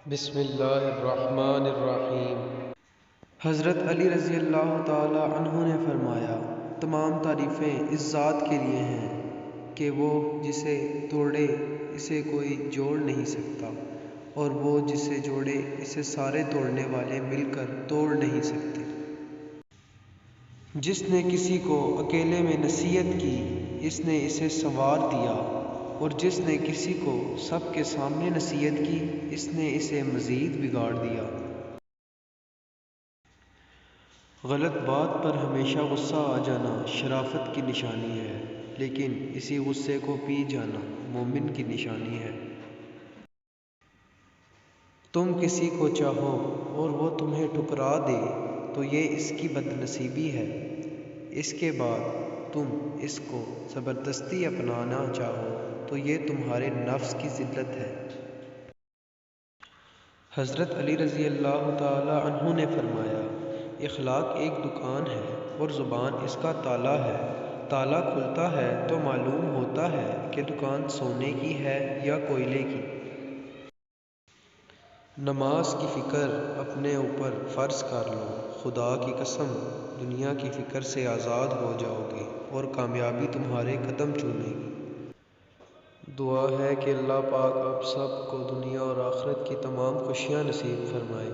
بسم اللہ الرحمن الرحیم۔ حضرت علی رضی اللہ تعالی عنہ نے فرمایا، تمام تعریفیں اس ذات کے لیے ہیں کہ وہ جسے توڑے اسے کوئی جوڑ نہیں سکتا، اور وہ جسے جوڑے اسے سارے توڑنے والے مل کر توڑ نہیں سکتے۔ جس نے کسی کو اکیلے میں نصیحت کی اس نے اسے سنوار دیا، اور جس نے کسی کو سب کے سامنے نصیحت کی اس نے اسے مزید بگاڑ دیا۔ غلط بات پر ہمیشہ غصہ آ جانا شرافت کی نشانی ہے، لیکن اسی غصے کو پی جانا مومن کی نشانی ہے۔ تم کسی کو چاہو اور وہ تمہیں ٹھکرا دے تو یہ اس کی بد نصیبی ہے، اس کے بعد تم اس کو زبردستی اپنانا چاہو تو یہ تمہارے نفس کی ذلت ہے۔ حضرت علی رضی اللہ تعالی عنہ نے فرمایا، اخلاق ایک دکان ہے اور زبان اس کا تالا ہے۔ تالا کھلتا ہے تو معلوم ہوتا ہے کہ دکان سونے کی ہے یا کوئلے کی۔ نماز کی فکر اپنے اوپر فرض کر لو، خدا کی قسم دنیا کی فکر سے آزاد ہو جاؤ گے اور کامیابی تمہارے قدم چومے گی۔ دعا ہے کہ اللہ پاک آپ سب کو دنیا اور آخرت کی تمام خوشیاں نصیب فرمائے۔